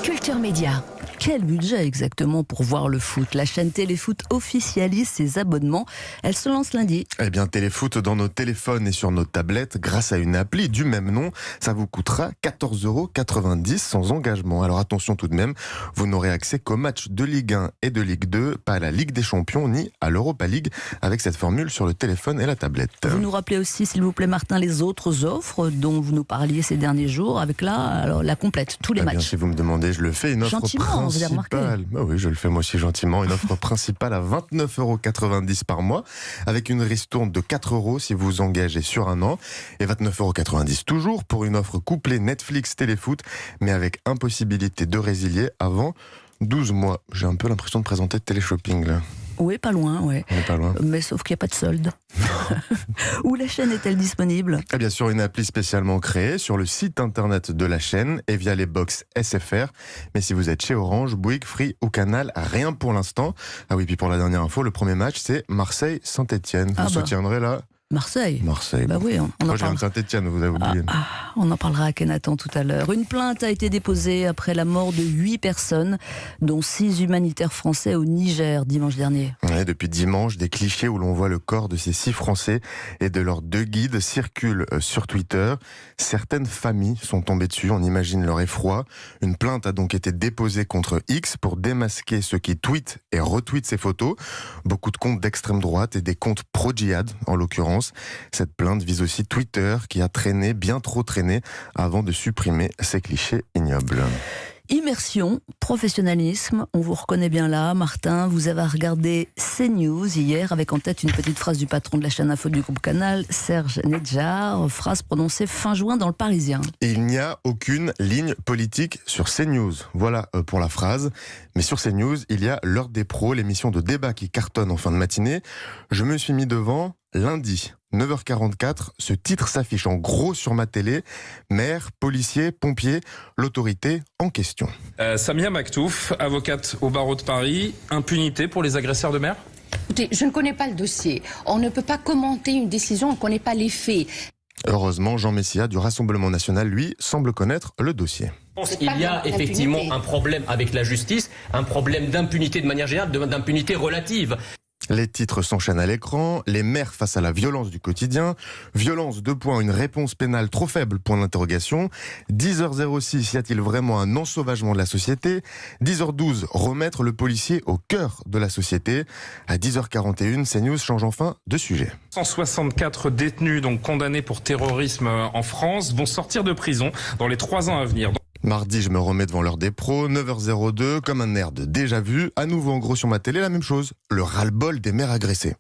Culture Média. Quel budget exactement pour voir le foot? La chaîne Téléfoot officialise ses abonnements. Elle se lance lundi. Eh bien, Téléfoot dans nos téléphones et sur nos tablettes, grâce à une appli du même nom, ça vous coûtera 14,90 € sans engagement. Alors attention tout de même, vous n'aurez accès qu'aux matchs de Ligue 1 et de Ligue 2, pas à la Ligue des Champions ni à l'Europa League, avec cette formule sur le téléphone et la tablette. Vous nous rappelez aussi, s'il vous plaît, Martin, les autres offres dont vous nous parliez ces derniers jours, avec la complète, tous les matchs. Bien, si vous me demandez, je le fais. Une offre gentiment, vous avez remarqué. Bah oui, je le fais moi aussi gentiment. Une offre principale à 29,90 € par mois, avec une ristourne de 4 € si vous vous engagez sur un an, et 29,90 € toujours pour une offre couplée Netflix Téléfoot, mais avec impossibilité de résilier avant 12 mois. J'ai un peu l'impression de présenter Téléshopping là. Oui, pas loin, ouais. On n'est pas loin. Mais sauf qu'il n'y a pas de solde. Où la chaîne est-elle disponible? Eh bien, sur une appli spécialement créée, sur le site internet de la chaîne et via les box SFR. Mais si vous êtes chez Orange, Bouygues, Free ou Canal, rien pour l'instant. Ah oui, puis pour la dernière info, le premier match, c'est Marseille-Saint-Etienne. Vous soutiendrez là? Marseille. Bah oui, on en moi, je viens parle. de Saint-Etienne, vous avez oublié. On en parlera à Kenaton tout à l'heure. Une plainte a été déposée après la mort de 8 personnes, dont 6 humanitaires français au Niger dimanche dernier. Ouais, depuis dimanche, des clichés où l'on voit le corps de ces 6 Français et de leurs 2 guides circulent sur Twitter. Certaines familles sont tombées dessus, on imagine leur effroi. Une plainte a donc été déposée contre X pour démasquer ceux qui tweetent et retweetent ces photos. Beaucoup de comptes d'extrême droite et des comptes pro-djihad, en l'occurrence. Cette plainte vise aussi Twitter qui a traîné, bien trop traîné, avant de supprimer ces clichés ignobles. Immersion, professionnalisme, on vous reconnaît bien là. Martin, vous avez regardé CNews hier avec en tête une petite phrase du patron de la chaîne info du groupe Canal, Serge Nedjar, phrase prononcée fin juin dans Le Parisien. Il n'y a aucune ligne politique sur CNews. Voilà pour la phrase. Mais sur CNews, il y a l'heure des pros, l'émission de débat qui cartonne en fin de matinée. Je me suis mis devant lundi. 9h44, ce titre s'affiche en gros sur ma télé. Maire, policier, pompier, l'autorité en question. Samia Maktouf, avocate au barreau de Paris, impunité pour les agresseurs de maires? Écoutez, je ne connais pas le dossier. On ne peut pas commenter une décision, on ne connaît pas les faits. Heureusement, Jean Messia du Rassemblement National, lui, semble connaître le dossier. Il y a effectivement un problème avec la justice, un problème d'impunité de manière générale, d'impunité relative. Les titres s'enchaînent à l'écran, les maires face à la violence du quotidien, violence, une réponse pénale trop faible, point d'interrogation, 10h06, y a-t-il vraiment un ensauvagement de la société, 10h12, remettre le policier au cœur de la société, à 10h41, CNews change enfin de sujet. 164 détenus donc condamnés pour terrorisme en France vont sortir de prison dans les 3 ans à venir. Mardi, je me remets devant l'heure des pros, 9h02, comme un air de déjà vu, à nouveau en gros sur ma télé, la même chose, le ras-le-bol des maires agressés.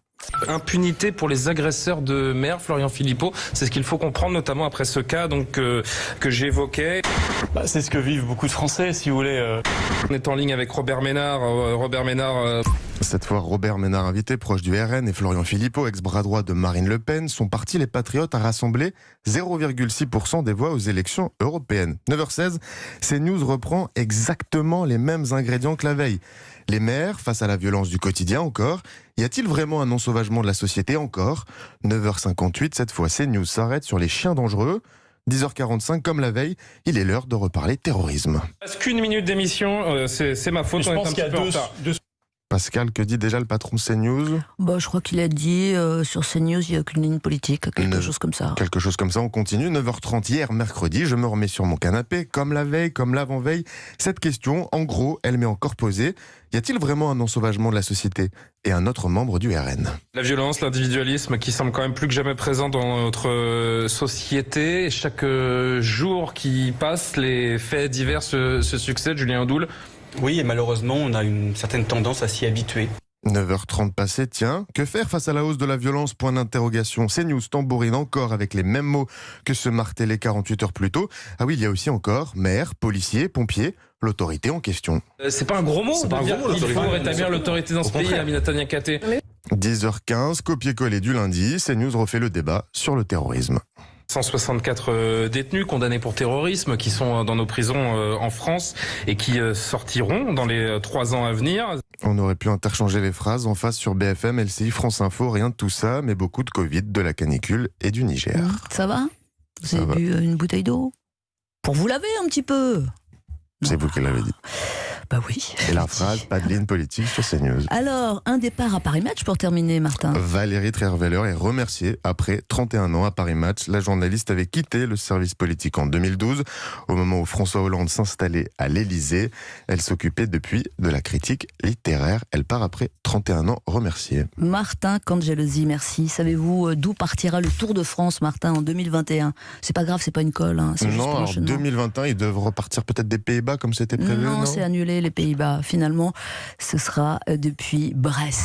Impunité pour les agresseurs de maires, Florian Philippot, c'est ce qu'il faut comprendre, notamment après ce cas donc, que j'évoquais. C'est ce que vivent beaucoup de Français, si vous voulez. On est en ligne avec Robert Ménard. Cette fois, Robert Ménard, invité, proche du RN, et Florian Philippot, ex-bras droit de Marine Le Pen, sont partis les Patriotes à rassembler 0,6% des voix aux élections européennes. 9h16, CNews reprend exactement les mêmes ingrédients que la veille. Les maires, face à la violence du quotidien encore, y a-t-il vraiment un ensauvagement de la société encore? 9h58, cette fois CNews s'arrête sur les chiens dangereux. 10h45, comme la veille, il est l'heure de reparler terrorisme. Parce qu'une minute d'émission, c'est ma faute, je pense qu'il y a deux... Pascal, que dit déjà le patron de CNews? Je crois qu'il a dit sur CNews, il n'y a aucune ligne politique, quelque chose comme ça. Quelque chose comme ça, on continue. 9h30 hier, mercredi, je me remets sur mon canapé, comme la veille, comme l'avant-veille. Cette question, en gros, elle m'est encore posée. Y a-t-il vraiment un ensauvagement de la société? Et un autre membre du RN. La violence, l'individualisme qui semble quand même plus que jamais présent dans notre société. Chaque jour qui passe, les faits divers se succèdent. Julien Audoul. Oui, et malheureusement, on a une certaine tendance à s'y habituer. 9h30 passé, tiens, que faire face à la hausse de la violence? Point d'interrogation. CNews tambourine encore avec les mêmes mots que se martelait 48 heures plus tôt. Ah oui, il y a aussi encore maire, policier, pompier, l'autorité en question. C'est pas un gros mot de dire qu'il faut rétablir l'autorité dans ce pays, Aminata Niakaté. 10h15, copier-coller du lundi, CNews refait le débat sur le terrorisme. 164 détenus condamnés pour terrorisme qui sont dans nos prisons en France et qui sortiront dans les 3 ans à venir. On aurait pu interchanger les phrases en face sur BFM, LCI, France Info, rien de tout ça, mais beaucoup de Covid, de la canicule et du Niger. Ça va? Vous avez bu une bouteille d'eau? pour vous laver un petit peu. C'est vous qui l'avez dit. Bah oui. Et la phrase, pas de ligne politique sur CNews. Alors, un départ à Paris Match pour terminer, Martin. Valérie Trierweiler est remerciée après 31 ans à Paris Match. La journaliste avait quitté le service politique en 2012, au moment où François Hollande s'installait à l'Élysée. Elle s'occupait depuis de la critique littéraire. Elle part après 31 ans remerciée. Martin Cangelosi, merci. Savez-vous d'où partira le Tour de France, Martin, en 2021 ? C'est pas grave, c'est pas une colle. Hein. C'est juste Non, pour en l'enchaînement. 2021, ils doivent repartir peut-être des Pays-Bas comme c'était prévu, non, Non, c'est annulé les Pays-Bas. Finalement, ce sera depuis Brest.